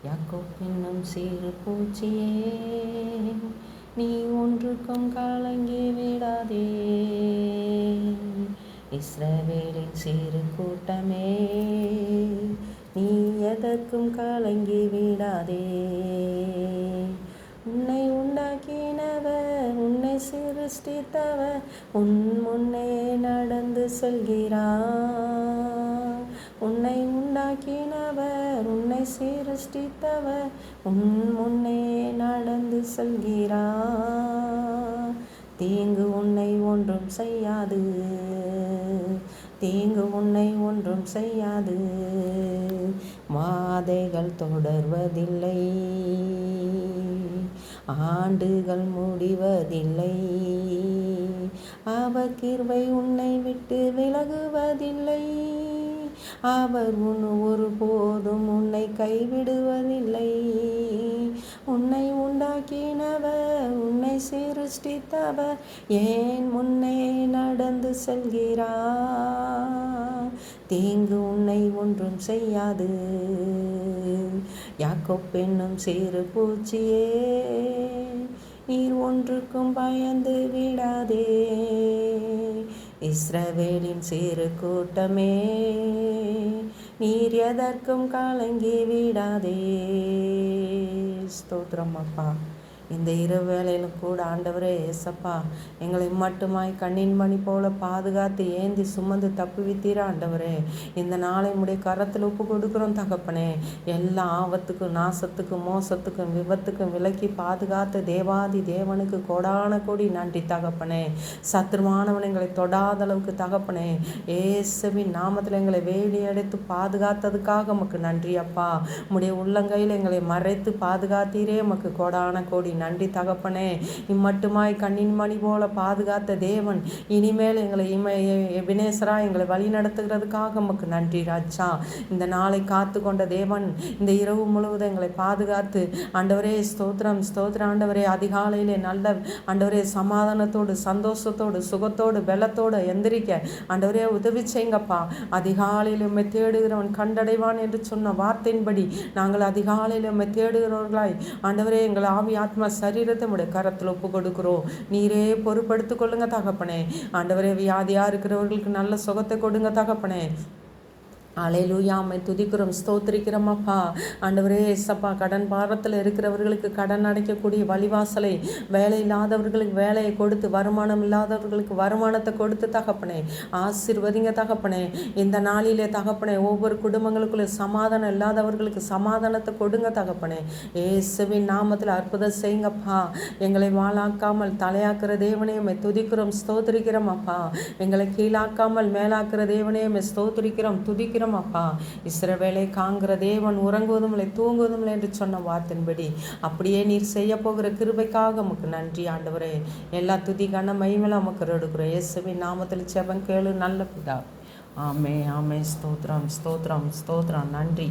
யாக்கோப் என்னும் சிறு பூச்சியே, நீ ஒன்றுக்கும் கலங்கி விடாதே. இஸ்ரவேலின் சிறு கூட்டமே, நீ எதற்கும் கலங்கி விடாதே. உன்னை உண்டாக்கினவர், உன்னை சிருஷ்டித்தவர் உன் முன்னே நடந்து செல்கிறார். உன்னை உண்டாக்கினவர், உன்னை சிருஷ்டித்தவர் உன் முன்னே நடந்து செல்கிறார். தீங்கு உன்னை ஒன்றும் செய்யாது, தீங்கு உன்னை ஒன்றும் செய்யாது. வாதைகள் தொடர்வதில்லை, ஆண்டுகள் முடிவதில்லை. அவர் கிருபை உன்னை விட்டு விலகுவதில்லை. அவர் ஒருபோதும் உன்னை கைவிடுவதில்லை. உன்னை உண்டாக்கினவர், உன்னை சிருஷ்டித்தவர் ஏன் முன்னே நடந்து செல்கிறார். தீங்கு உன்னை ஒன்றும் செய்யாது. யாக்கோப் என்னும் சிறு பூச்சியே, நீர் ஒன்றுக்கும் பயந்து விடாதே. இஸ்ரவேலின் சிறு கூட்டமே, நீர் எதற்கும் கலங்கி விடாதே. ஸ்தோத்திரம் அப்பா. இந்த இரவு வேளையிலும் கூட ஆண்டவரே ஏசப்பா, எங்களை மட்டுமாய் கண்ணின் மணி போல பாதுகாத்து ஏந்தி சுமந்து தப்புவித்தீரா ஆண்டவரே. இந்த நாளை உடைய கரத்தில் ஒப்பு கொடுக்குறோம் தகப்பனே. எல்லா ஆபத்துக்கும், நாசத்துக்கும், மோசத்துக்கும், விபத்துக்கும் விலக்கி பாதுகாத்த தேவாதி தேவனுக்கு கோடான கோடி நன்றி தகப்பனே. சத்துருவானவன் எங்களை தொடாத அளவுக்கு தகப்பனே, இயேசுவின் நாமத்தில் எங்களை வேலி அடைத்து பாதுகாத்ததுக்காக உமக்கு நன்றி அப்பா. உடைய உள்ளங்கையில் எங்களை மறைத்து பாதுகாத்தீரே, உமக்கு கோடான கோடி நன்றி தகப்பனே. இம்மட்டுமாய் கண்ணின் மணி போல பாதுகாத்த தேவன் இனிமேல் எங்களை எபினேசரா எங்களை வழி நடத்துகிறதுக்காக உமக்கு நன்றி ராஜா. இந்த நாளை காத்து கொண்ட தேவன் இந்த இரவு முழுவதும் எங்களை பாதுகாத்து ஆண்டவரே ஸ்தோத்திரம் ஸ்தோத்திரம் ஆண்டவரே. அதிகாலையிலே நல்ல ஆண்டவரே சமாதானத்தோடு, சந்தோஷத்தோடு, சுகத்தோடு, பலத்தோடு எந்திரிக்க ஆண்டவரே உதவி செய்யுங்கப்பா. அதிகாலையில் உம்மை தேடுகிறவன் கண்டடைவான் என்று சொன்ன வார்த்தையின்படி நாங்கள் அதிகாலையில் உம்மை தேடுகிறவர்களாய் ஆண்டவரே எங்கள் ஆவி ஆத்மா சரீரத்தை உடைய கரத்தில் ஒப்பு கொடுக்கிறோம். நீரே பொறுப்படுத்திக் கொள்ளுங்க தகப்பனே. ஆண்டவரே வியாதியா இருக்கிறவர்களுக்கு நல்ல சுகத்தை கொடுங்க தகப்பனே. அல்லேலூயா, உம்மை துதிக்கிறோம், ஸ்தோத்திரிக்கிறோம் அப்பா. ஆண்டவரே ஏசப்பா, கடன் பாரத்தில் இருக்கிறவர்களுக்கு கடன் அடைக்கக்கூடிய வழிவாசலை, வேலை இல்லாதவர்களுக்கு வேலையை கொடுத்து, வருமானம் இல்லாதவர்களுக்கு வருமானத்தை கொடுத்து தகப்பனே ஆசீர்வதிங்க தகப்பனே. இந்த நாளிலே தகப்பனே ஒவ்வொரு குடும்பங்களுக்குள்ள சமாதானம் இல்லாதவர்களுக்கு சமாதானத்தை கொடுங்க தகப்பனே. இயேசுவின் நாமத்தில் அற்புதம் செய்யுங்கப்பா. எங்களை வாழாக்காமல் தலையாக்குற தேவனே உம்மை துதிக்கிறோம், ஸ்தோத்திரிக்கிறோம் அப்பா. எங்களை கீழாக்காமல் மேலாக்குற தேவனே உம்மை ஸ்தோத்திரிக்கிறோம், துதிக்கிறோம் அப்பா. இஸ்ரவேலை காண்கிற தேவன் உறங்குவதும் இல்லை தூங்குவதும் இல்லை என்று சொன்ன வார்த்தையின்படி அப்படியே நீர் செய்ய போகிற கிருபைக்காக உமக்கு நன்றி ஆண்டவரே. எல்லா துதி கன மகிமையிலும் உமக்கு எடுக்கிறோம். இயேசுவின் நாமத்தில் ஜெபம் கேளு நல்ல பிதா. ஆமே ஆமே. ஸ்தோத்திரம் ஸ்தோத்திரம் ஸ்தோத்திரம். நன்றி.